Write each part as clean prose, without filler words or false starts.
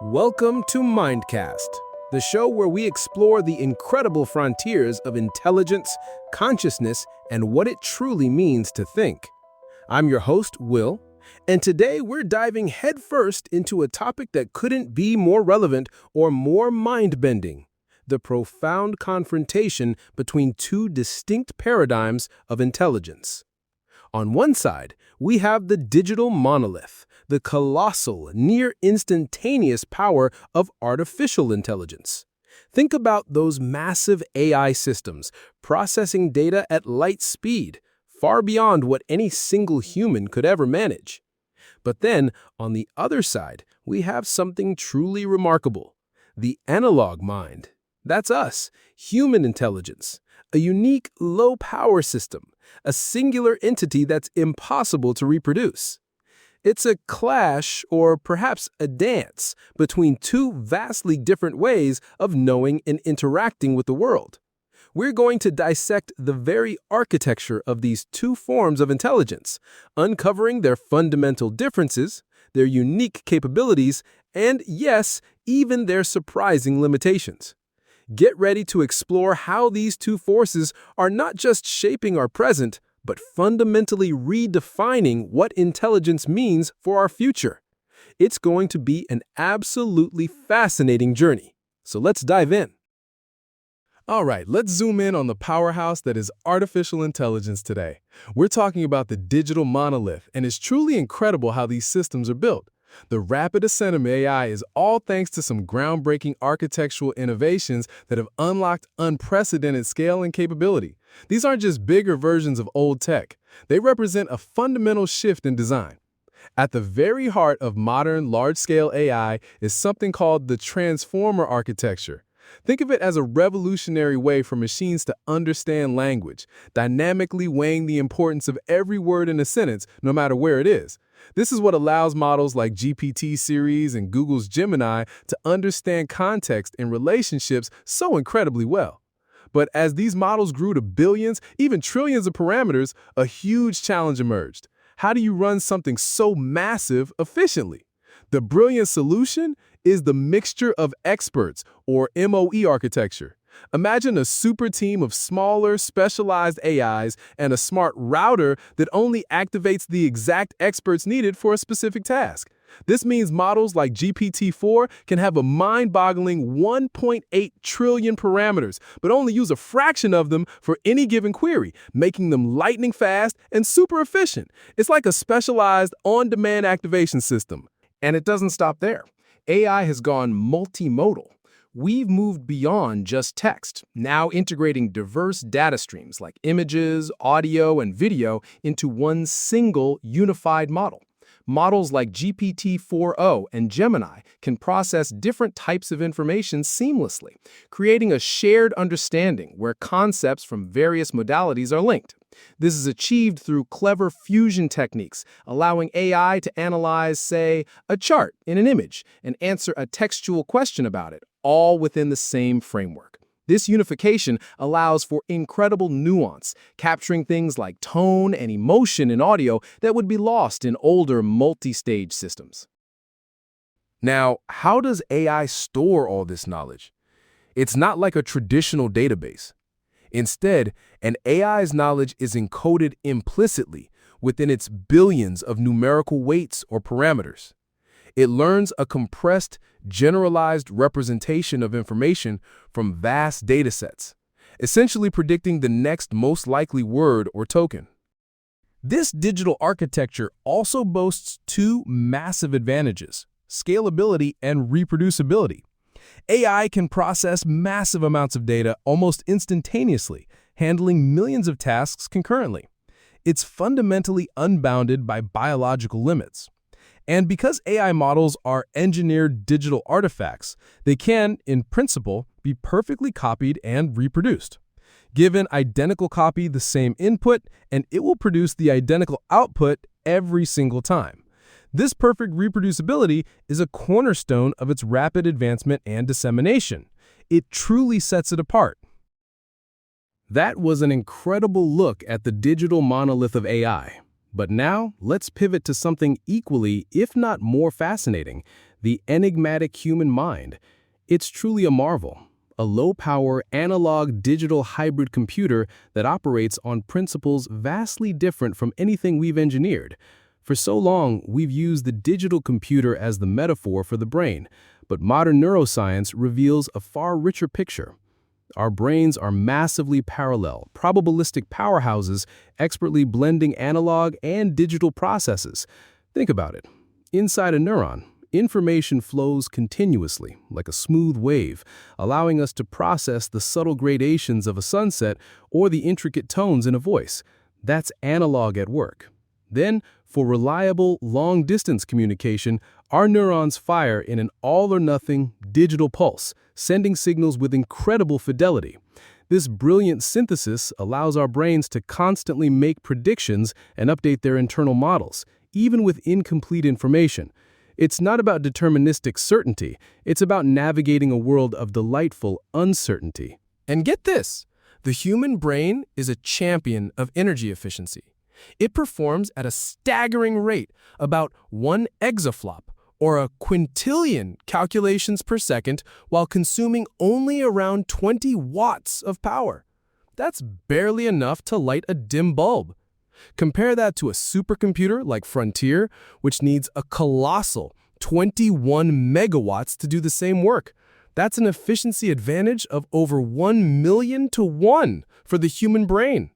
Welcome to Mindcast, the show where we explore the incredible frontiers of intelligence, consciousness, and what it truly means to think. I'm your host, Will, and today we're diving headfirst into a topic that couldn't be more relevant or more mind-bending: the profound confrontation between two distinct paradigms of intelligence. On one side, we have the digital monolith, the colossal, near-instantaneous power of artificial intelligence. Think about those massive AI systems processing data at light speed, far beyond what any single human could ever manage. But then, on the other side, we have something truly remarkable: the analog mind. That's us, human intelligence, a unique, low-power system, a singular entity that's impossible to reproduce. It's a clash, or perhaps a dance, between two vastly different ways of knowing and interacting with the world. We're going to dissect the very architecture of these two forms of intelligence, uncovering their fundamental differences, their unique capabilities, and yes, even their surprising limitations. Get ready to explore how these two forces are not just shaping our present, but fundamentally redefining what intelligence means for our future. It's going to be an absolutely fascinating journey. So let's dive in. All right, let's zoom in on the powerhouse that is artificial intelligence today. We're talking about the digital monolith, and it's truly incredible how these systems are built. The rapid ascent of AI is all thanks to some groundbreaking architectural innovations that have unlocked unprecedented scale and capability. These aren't just bigger versions of old tech. They represent a fundamental shift in design. At the very heart of modern large-scale AI is something called the transformer architecture. Think of it as a revolutionary way for machines to understand language, dynamically weighing the importance of every word in a sentence, no matter where it is. This is what allows models like GPT series and Google's Gemini to understand context and relationships so incredibly well. But as these models grew to billions, even trillions of parameters, a huge challenge emerged. How do you run something so massive efficiently? The brilliant solution is the mixture of experts, or MOE architecture. Imagine a super team of smaller, specialized AIs and a smart router that only activates the exact experts needed for a specific task. This means models like GPT-4 can have a mind-boggling 1.8 trillion parameters, but only use a fraction of them for any given query, making them lightning fast and super efficient. It's like a specialized on-demand activation system. And it doesn't stop there. AI has gone multimodal. We've moved beyond just text, now integrating diverse data streams like images, audio, and video into one single unified model. Models like GPT-4o and Gemini can process different types of information seamlessly, creating a shared understanding where concepts from various modalities are linked. This is achieved through clever fusion techniques, allowing AI to analyze, say, a chart in an image and answer a textual question about it, all within the same framework. This unification allows for incredible nuance, capturing things like tone and emotion in audio that would be lost in older multi-stage systems. Now, how does AI store all this knowledge? It's not like a traditional database. Instead, an AI's knowledge is encoded implicitly within its billions of numerical weights or parameters. It learns a compressed, generalized representation of information from vast datasets, essentially predicting the next most likely word or token. This digital architecture also boasts two massive advantages: scalability and reproducibility. AI can process massive amounts of data almost instantaneously, handling millions of tasks concurrently. It's fundamentally unbounded by biological limits. And because AI models are engineered digital artifacts, they can, in principle, be perfectly copied and reproduced. Give an identical copy the same input, and it will produce the identical output every single time. This perfect reproducibility is a cornerstone of its rapid advancement and dissemination. It truly sets it apart. That was an incredible look at the digital monolith of AI. But now, let's pivot to something equally, if not more fascinating: the enigmatic human mind. It's truly a marvel, a low-power analog-digital hybrid computer that operates on principles vastly different from anything we've engineered. For so long, we've used the digital computer as the metaphor for the brain, but modern neuroscience reveals a far richer picture. Our brains are massively parallel, probabilistic powerhouses expertly blending analog and digital processes. Think about it. Inside a neuron, information flows continuously, like a smooth wave, allowing us to process the subtle gradations of a sunset or the intricate tones in a voice. That's analog at work. Then, for reliable, long-distance communication, our neurons fire in an all-or-nothing digital pulse, sending signals with incredible fidelity. This brilliant synthesis allows our brains to constantly make predictions and update their internal models, even with incomplete information. It's not about deterministic certainty, it's about navigating a world of delightful uncertainty. And get this, the human brain is a champion of energy efficiency. It performs at a staggering rate, about 1 exaflop, or a quintillion calculations per second, while consuming only around 20 watts of power. That's barely enough to light a dim bulb. Compare that to a supercomputer like Frontier, which needs a colossal 21 megawatts to do the same work. That's an efficiency advantage of over 1 million to 1 for the human brain.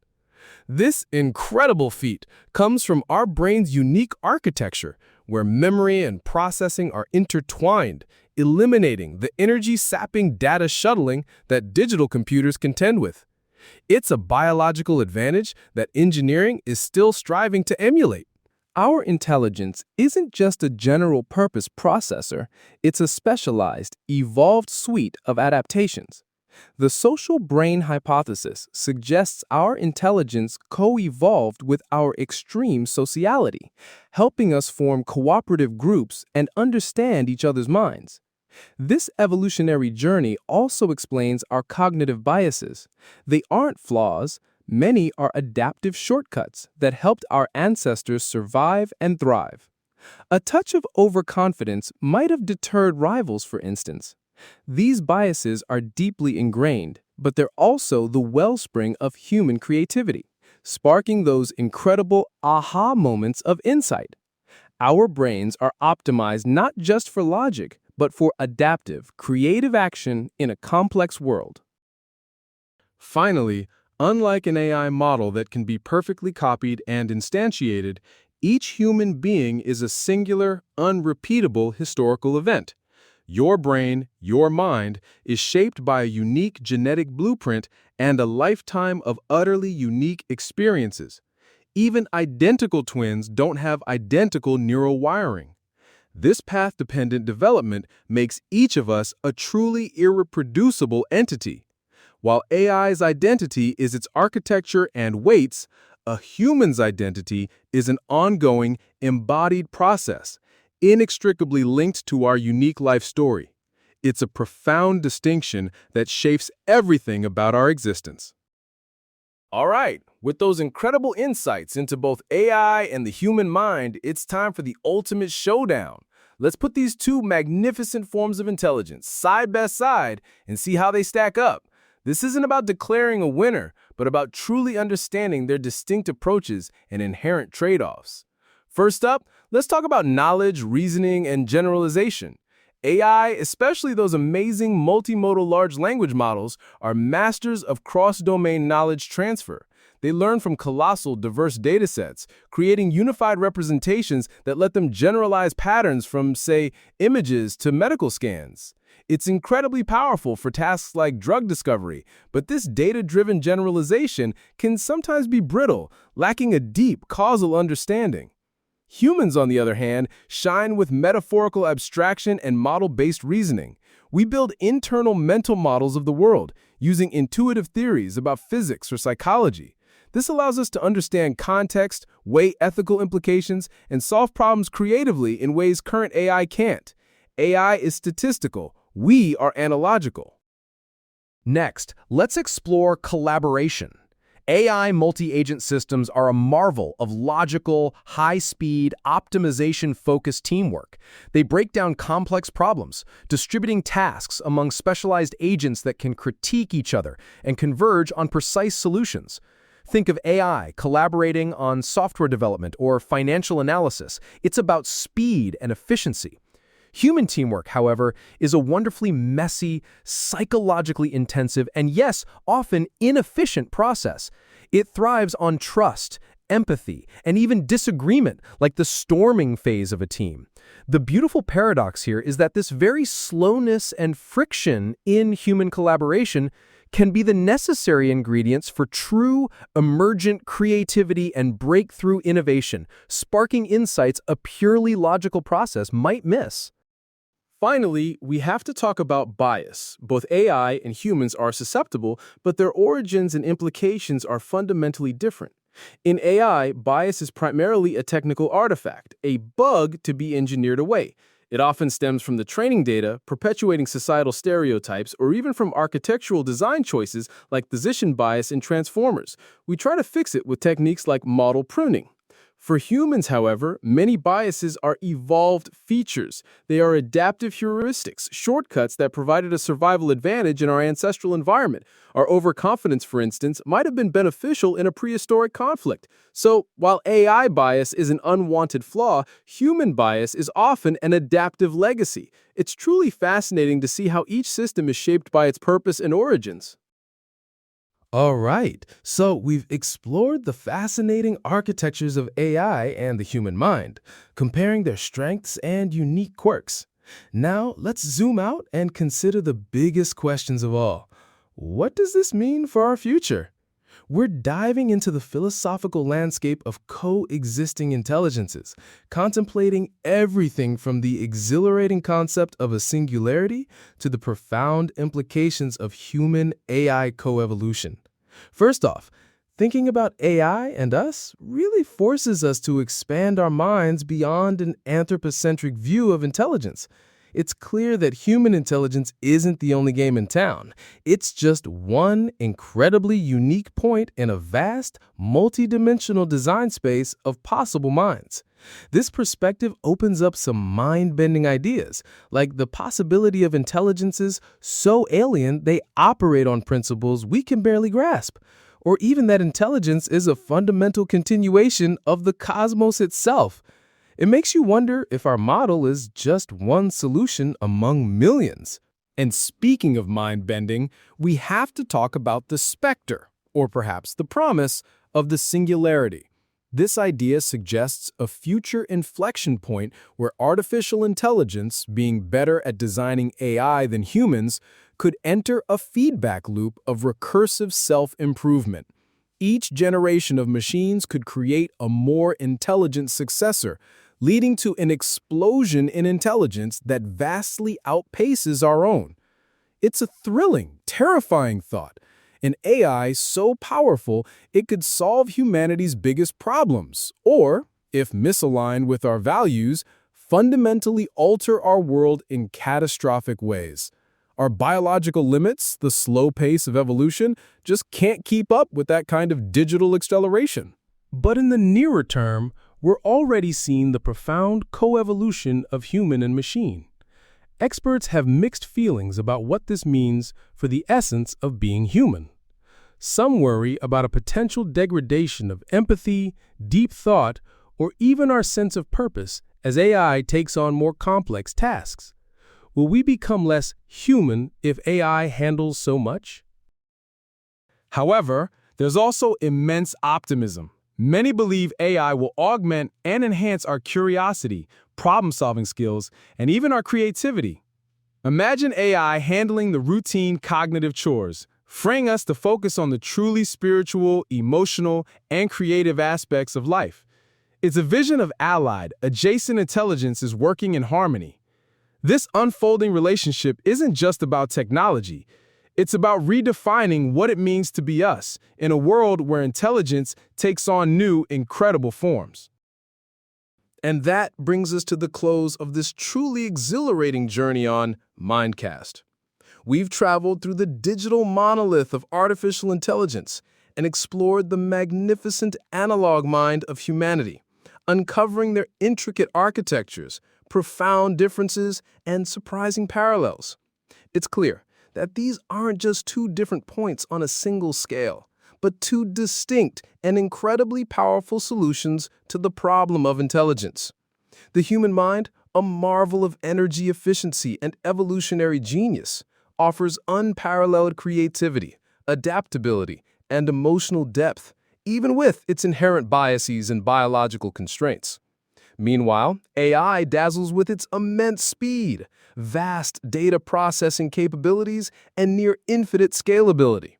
This incredible feat comes from our brain's unique architecture, where memory and processing are intertwined, eliminating the energy-sapping data shuttling that digital computers contend with. It's a biological advantage that engineering is still striving to emulate. Our intelligence isn't just a general-purpose processor, it's a specialized, evolved suite of adaptations. The social brain hypothesis suggests our intelligence co-evolved with our extreme sociality, helping us form cooperative groups and understand each other's minds. This evolutionary journey also explains our cognitive biases. They aren't flaws, many are adaptive shortcuts that helped our ancestors survive and thrive. A touch of overconfidence might have deterred rivals, for instance. These biases are deeply ingrained, but they're also the wellspring of human creativity, sparking those incredible aha moments of insight. Our brains are optimized not just for logic, but for adaptive, creative action in a complex world. Finally, unlike an AI model that can be perfectly copied and instantiated, each human being is a singular, unrepeatable historical event. Your brain, your mind, is shaped by a unique genetic blueprint and a lifetime of utterly unique experiences. Even identical twins don't have identical neural wiring. This path-dependent development makes each of us a truly irreproducible entity. While AI's identity is its architecture and weights, a human's identity is an ongoing, embodied process, inextricably linked to our unique life story. It's a profound distinction that shapes everything about our existence. All right, with those incredible insights into both AI and the human mind, it's time for the ultimate showdown. Let's put these two magnificent forms of intelligence side by side and see how they stack up. This isn't about declaring a winner, but about truly understanding their distinct approaches and inherent trade-offs. First up, let's talk about knowledge, reasoning, and generalization. AI, especially those amazing multimodal large language models, are masters of cross-domain knowledge transfer. They learn from colossal, diverse datasets, creating unified representations that let them generalize patterns from, say, images to medical scans. It's incredibly powerful for tasks like drug discovery, but this data-driven generalization can sometimes be brittle, lacking a deep causal understanding. Humans, on the other hand, shine with metaphorical abstraction and model-based reasoning. We build internal mental models of the world, using intuitive theories about physics or psychology. This allows us to understand context, weigh ethical implications, and solve problems creatively in ways current AI can't. AI is statistical. We are analogical. Next, let's explore collaboration. AI multi-agent systems are a marvel of logical, high-speed, optimization-focused teamwork. They break down complex problems, distributing tasks among specialized agents that can critique each other and converge on precise solutions. Think of AI collaborating on software development or financial analysis. It's about speed and efficiency. Human teamwork, however, is a wonderfully messy, psychologically intensive, and yes, often inefficient process. It thrives on trust, empathy, and even disagreement, like the storming phase of a team. The beautiful paradox here is that this very slowness and friction in human collaboration can be the necessary ingredients for true, emergent creativity and breakthrough innovation, sparking insights a purely logical process might miss. Finally, we have to talk about bias. Both AI and humans are susceptible, but their origins and implications are fundamentally different. In AI, bias is primarily a technical artifact, a bug to be engineered away. It often stems from the training data, perpetuating societal stereotypes, or even from architectural design choices like position bias in transformers. We try to fix it with techniques like model pruning. For humans, however, many biases are evolved features. They are adaptive heuristics, shortcuts that provided a survival advantage in our ancestral environment. Our overconfidence, for instance, might have been beneficial in a prehistoric conflict. So, while AI bias is an unwanted flaw, human bias is often an adaptive legacy. It's truly fascinating to see how each system is shaped by its purpose and origins. All right, so we've explored the fascinating architectures of AI and the human mind, comparing their strengths and unique quirks. Now, let's zoom out and consider the biggest questions of all. What does this mean for our future? We're diving into the philosophical landscape of coexisting intelligences, contemplating everything from the exhilarating concept of a singularity to the profound implications of human-AI coevolution. First off, thinking about AI and us really forces us to expand our minds beyond an anthropocentric view of intelligence. It's clear that human intelligence isn't the only game in town. It's just one incredibly unique point in a vast, multidimensional design space of possible minds. This perspective opens up some mind-bending ideas, like the possibility of intelligences so alien they operate on principles we can barely grasp, or even that intelligence is a fundamental continuation of the cosmos itself. It makes you wonder if our model is just one solution among millions. And speaking of mind-bending, we have to talk about the specter, or perhaps the promise, of the singularity. This idea suggests a future inflection point where artificial intelligence, being better at designing AI than humans, could enter a feedback loop of recursive self-improvement. Each generation of machines could create a more intelligent successor, leading to an explosion in intelligence that vastly outpaces our own. It's a thrilling, terrifying thought. An AI so powerful it could solve humanity's biggest problems, or, if misaligned with our values, fundamentally alter our world in catastrophic ways. Our biological limits, the slow pace of evolution, just can't keep up with that kind of digital acceleration. But in the nearer term, we're already seeing the profound coevolution of human and machine. Experts have mixed feelings about what this means for the essence of being human. Some worry about a potential degradation of empathy, deep thought, or even our sense of purpose as AI takes on more complex tasks. Will we become less human if AI handles so much? However, there's also immense optimism. Many believe AI will augment and enhance our curiosity, problem-solving skills, and even our creativity. Imagine AI handling the routine cognitive chores, freeing us to focus on the truly spiritual, emotional, and creative aspects of life. It's a vision of allied, adjacent intelligences working in harmony. This unfolding relationship isn't just about technology. It's about redefining what it means to be us in a world where intelligence takes on new, incredible forms. And that brings us to the close of this truly exhilarating journey on Mindcast. We've traveled through the digital monolith of artificial intelligence, and explored the magnificent analog mind of humanity, uncovering their intricate architectures, profound differences, and surprising parallels. It's clear that these aren't just two different points on a single scale, but two distinct and incredibly powerful solutions to the problem of intelligence. The human mind, a marvel of energy efficiency and evolutionary genius, offers unparalleled creativity, adaptability, and emotional depth, even with its inherent biases and biological constraints. Meanwhile, AI dazzles with its immense speed, vast data processing capabilities, and near infinite scalability.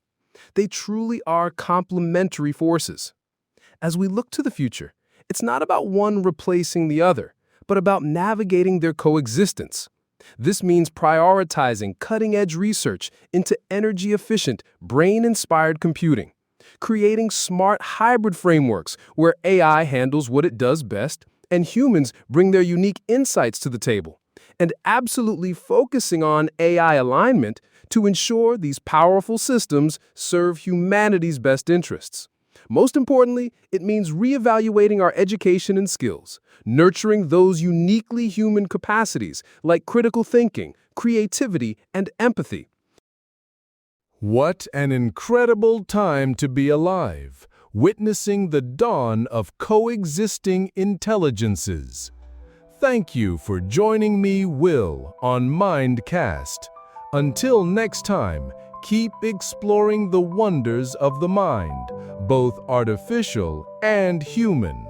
They truly are complementary forces. As we look to the future, it's not about one replacing the other, but about navigating their coexistence. This means prioritizing cutting-edge research into energy-efficient, brain-inspired computing, creating smart hybrid frameworks where AI handles what it does best and humans bring their unique insights to the table, and absolutely focusing on AI alignment to ensure these powerful systems serve humanity's best interests. Most importantly, it means reevaluating our education and skills, nurturing those uniquely human capacities like critical thinking, creativity, and empathy. What an incredible time to be alive, witnessing the dawn of coexisting intelligences. Thank you for joining me, Will, on Mindcast. Until next time, keep exploring the wonders of the mind, both artificial and human.